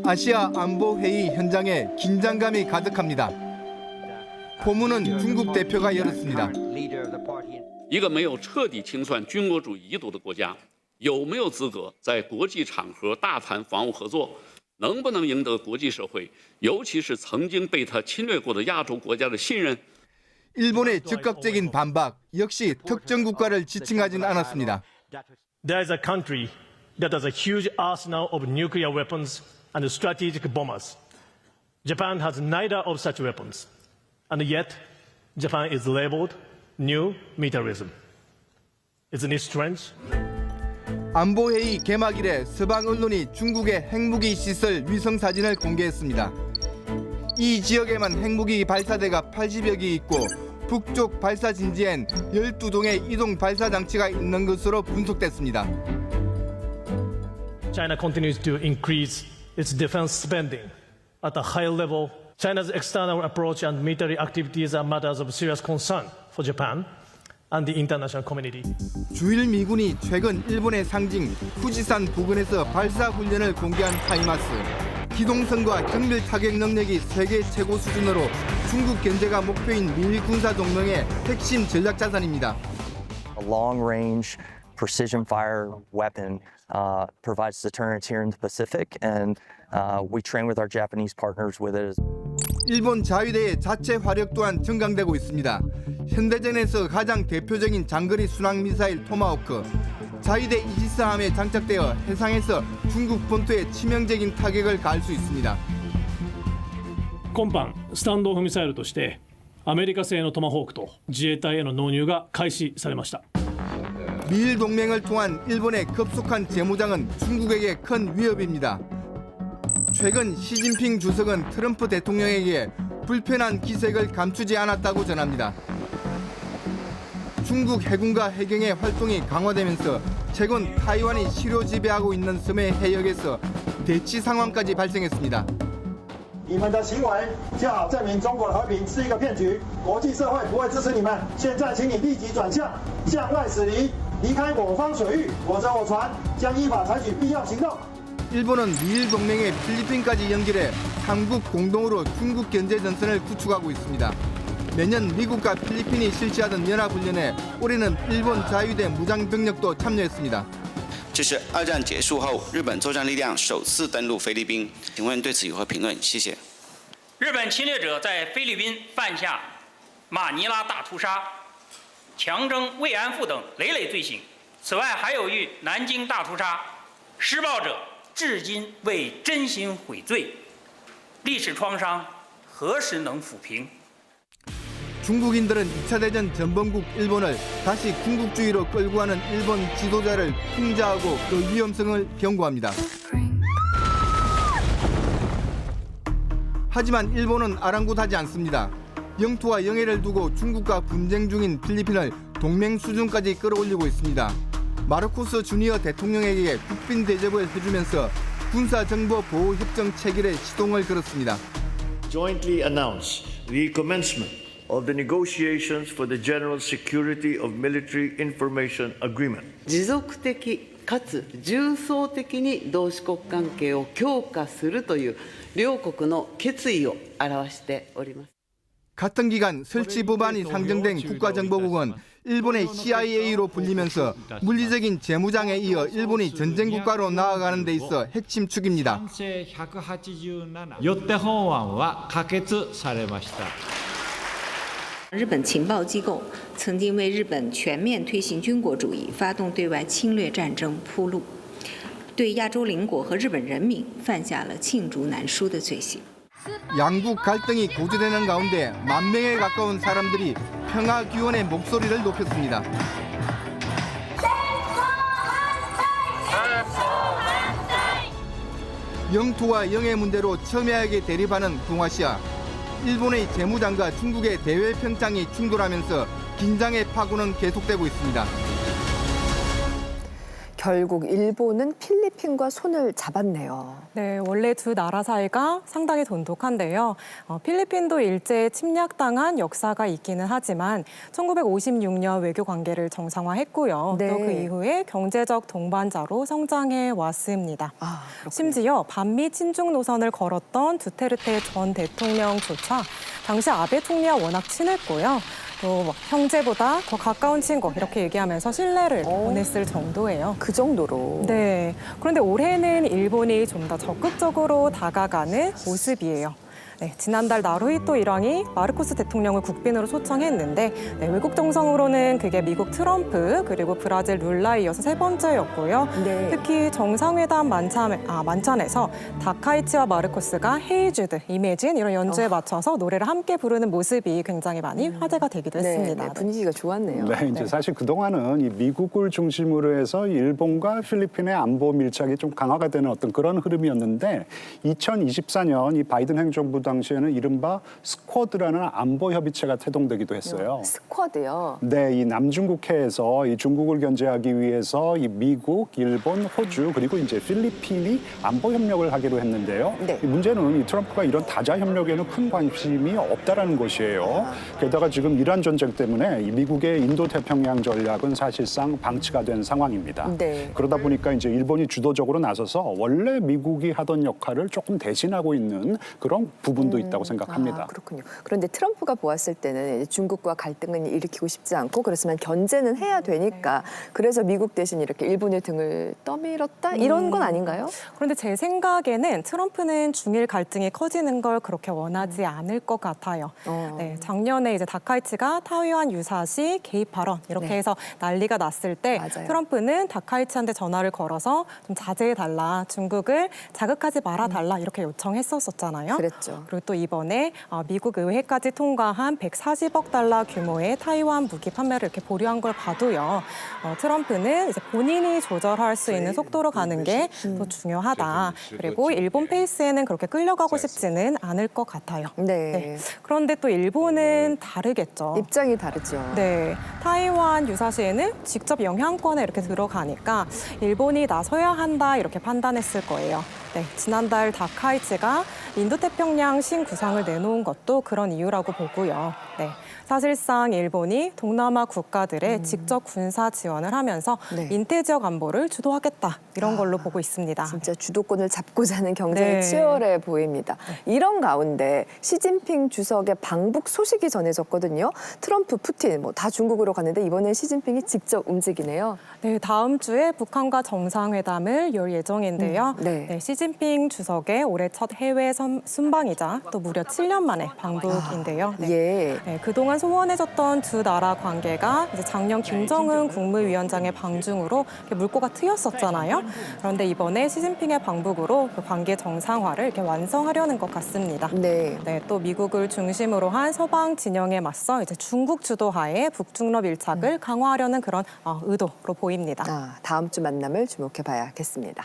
아시아 안보 회의 현장에 긴장감이 가득합니다. 포문은 중국 대표가 열었습니다. 一个没有彻底清算军国主义遗毒的国家，有没有资格在国际场合大谈防务合作？能不能赢得国际社会，尤其是曾经被他侵略过的亚洲国家的信任？ 일본의 즉각적인 반박 역시 특정 국가를 지칭하진 않았습니다. There is a country that has a huge arsenal of nuclear weapons and strategic bombers. Japan has neither of such weapons, and yet Japan is labeled new militarism. Isn't it strange? 안보회의 개막 이래 서방 언론이 중국의 핵무기 시설 위성 사진을 공개했습니다. 이 지역에만 핵무기 발사대가 80여 기 있고 북쪽 발사 진지엔 12동의 이동 발사 장치가 있는 것으로 분석됐습니다. China continues to increase its defense spending at a high level. China's external approach and military activities are matters of serious concern for Japan and the international community. 주일 미군이 최근 일본의 상징 후지산 부근에서 발사 훈련을 공개한 하이마스. 기동성과 정밀 타격 능력이 세계 최고 수준으로 중국 견제가 목표인 미 군사 동맹의 핵심 전략 자산입니다. A long-range precision fire weapon provides deterrence here in the Pacific, and we train with our Japanese partners with it. 일본 자위대의 자체 화력 또한 증강되고 있습니다. 현대전에서 가장 대표적인 장거리 순항 미사일 토마호크, 자위대 이지스함에 장착되어 해상에서 중국 본토에 치명적인 타격을 가할 수 있습니다. 今般スタンドオフミサイルとしてアメリカ製のトマホークと自衛隊への納入が開始されました。 미일 동맹을 통한 일본의 급속한 재무장은 중국에게 큰 위협입니다. 최근 시진핑 주석은 트럼프 대통령에게 불편한 기색을 감추지 않았다고 전합니다. 중국 해군과 해경의 활동이 강화되면서 최근 타이완이 실효 지배하고 있는 섬의 해역에서 대치 상황까지 발생했습니다. 你们的行为就好证明中国和平是一个骗局，国际社会不会支持你们。现在，请你立即转向，向外驶离，离开我方水域，否则我船将依法采取必要行动。 일본은 미일 동맹의 필리핀까지 연결해 삼국 공동으로 중국 견제 전선을 구축하고 있습니다. 매년 미국과 필리핀이 실시하던 연합훈련에 올해는 일본 자위대 무장병력도 참여했습니다. 这是二战结束后日本作战力量首次登陆菲律宾，请问对此有何评论？谢谢。日本侵略者在菲律宾犯下马尼拉大屠杀、强征慰安妇等累累罪行，此外还有于南京大屠杀，施暴者至今未真心悔罪，历史创伤何时能抚平？ 중국인들은 2차 대전 전범국 일본을 다시 군국주의로 끌고 가는 일본 지도자를 풍자하고 그 위험성을 경고합니다. 하지만 일본은 아랑곳하지 않습니다. 영토와 영해를 두고 중국과 분쟁 중인 필리핀을 동맹 수준까지 끌어올리고 있습니다. 마르코스 주니어 대통령에게 국빈 대접을 해주면서 군사정보 보호 협정 체결에 시동을 걸었습니다. Jointly announce the commencement of the negotiations for the general security of military information agreement. 持続的かつ重層的に同志国関係を強化するという両国の決意を表しております。 같은 기간 설치 법안이 상정된 국가정보국은 일본의 CIA로 불리면서 물리적인 재무장에 이어 일본이 전쟁 국가로 나아가는 데 있어 핵심 축입니다. よって本案は可決されました。 日本情报机构曾经为日本全面推行军国主义、发动对外侵略战争铺路，对亚洲邻国和日本人民犯下了罄竹难书的罪行。 양국 갈등이 고조되는 가운데 10,000명에 가까운 사람들이 평화규원의 목소리를 높였습니다. 영토와 영해 문제로 첨예하게 대립하는 동아시아. 일본의 재무장과 중국의 대외 평창이 충돌하면서 긴장의 파고는 계속되고 있습니다. 결국 일본은 필리핀과 손을 잡았네요. 네, 원래 두 나라 사이가 상당히 돈독한데요. 필리핀도 일제에 침략당한 역사가 있기는 하지만 1956년 외교 관계를 정상화했고요. 네. 또 그 이후에 경제적 동반자로 성장해 왔습니다. 심지어 반미 친중 노선을 걸었던 두테르테 전 대통령조차 당시 아베 총리와 워낙 친했고요. 또 막 형제보다 더 가까운 친구 이렇게 얘기하면서 신뢰를 보냈을 정도예요. 그 정도로. 네. 그런데 올해는 일본이 좀 더 적극적으로 다가가는 모습이에요. 네, 지난달 나루히토 일왕이 마르코스 대통령을 국빈으로 초청했는데 네, 외국 정상으로는 그게 미국 트럼프 그리고 브라질 룰라 이어서 세 번째였고요. 네. 특히 정상회담 만찬에서 다카이치와 마르코스가 헤이 주드, 이매진 이런 연주에 맞춰서 노래를 함께 부르는 모습이 굉장히 많이 화제가 되기도 했습니다. 네, 분위기가 좋았네요. 네, 이제 사실 그동안은 이 미국을 중심으로 해서 일본과 필리핀의 안보 밀착이 좀 강화가 되는 어떤 그런 흐름이었는데 2024년 이 바이든 행정부 당시에는 이른바 스쿼드라는 안보 협의체가 태동되기도 했어요. 스쿼드요? 네, 이 남중국해에서 이 중국을 견제하기 위해서 이 미국, 일본, 호주 그리고 이제 필리핀이 안보 협력을 하기로 했는데요. 네. 이 문제는 이 트럼프가 이런 다자 협력에는 큰 관심이 없다라는 것이에요. 게다가 지금 이란 전쟁 때문에 이 미국의 인도 태평양 전략은 사실상 방치가 된 상황입니다. 네. 그러다 보니까 이제 일본이 주도적으로 나서서 원래 미국이 하던 역할을 조금 대신하고 있는 그런 부분도 있다고 생각합니다. 그렇군요. 그런데 트럼프가 보았을 때는 이제 중국과 갈등은 일으키고 싶지 않고 그렇지만 견제는 해야 되니까 그래서 미국 대신 이렇게 일본의 등을 떠밀었다 이런 건 아닌가요? 그런데 제 생각에는 트럼프는 중일 갈등이 커지는 걸 그렇게 원하지 않을 것 같아요. 네, 작년에 이제 다카이치가 타이완 유사시 개입 발언 이렇게 네. 해서 난리가 났을 때 맞아요. 트럼프는 다카이치한테 전화를 걸어서 좀 자제해달라, 중국을 자극하지 말아달라 이렇게 요청했었잖아요. 그랬죠. 그리고 또 이번에 미국 의회까지 통과한 140억 달러 규모의 타이완 무기 판매를 이렇게 보류한 걸 봐도요. 트럼프는 이제 본인이 조절할 수 있는 속도로 가는 게 더 중요하다. 그리고 일본 페이스에는 그렇게 끌려가고 싶지는 않을 것 같아요. 네. 그런데 또 일본은 다르겠죠. 입장이 다르죠. 네, 타이완 유사시에는 직접 영향권에 이렇게 들어가니까 일본이 나서야 한다 이렇게 판단했을 거예요. 네, 지난달 다카이치가 인도태평양 신구상을 내놓은 것도 그런 이유라고 보고요. 네, 사실상 일본이 동남아 국가들의 직접 군사 지원을 하면서 네. 인태 지역 안보를 주도하겠다 이런 걸로 보고 있습니다. 진짜 주도권을 잡고자 하는 경쟁이 네. 치열해 보입니다. 이런 가운데 시진핑 주석의 방북 소식이 전해졌거든요. 트럼프, 푸틴 뭐 다 중국으로 갔는데 이번엔 시진핑이 직접 움직이네요. 네, 다음 주에 북한과 정상회담을 열 예정인데요. 네. 시진핑 주석의 올해 첫 해외 순방이자 또 무려 7년 만에 방북인데요. 네. 네, 그동안 소원해졌던 두 나라 관계가 이제 작년 김정은 국무위원장의 방중으로 물꼬가 트였었잖아요. 그런데 이번에 시진핑의 방북으로 그 관계 정상화를 이렇게 완성하려는 것 같습니다. 네. 네, 또 미국을 중심으로 한 서방 진영에 맞서 이제 중국 주도하에 북중러 밀착을 강화하려는 그런 의도로 보입니다. 다음 주 만남을 주목해 봐야겠습니다.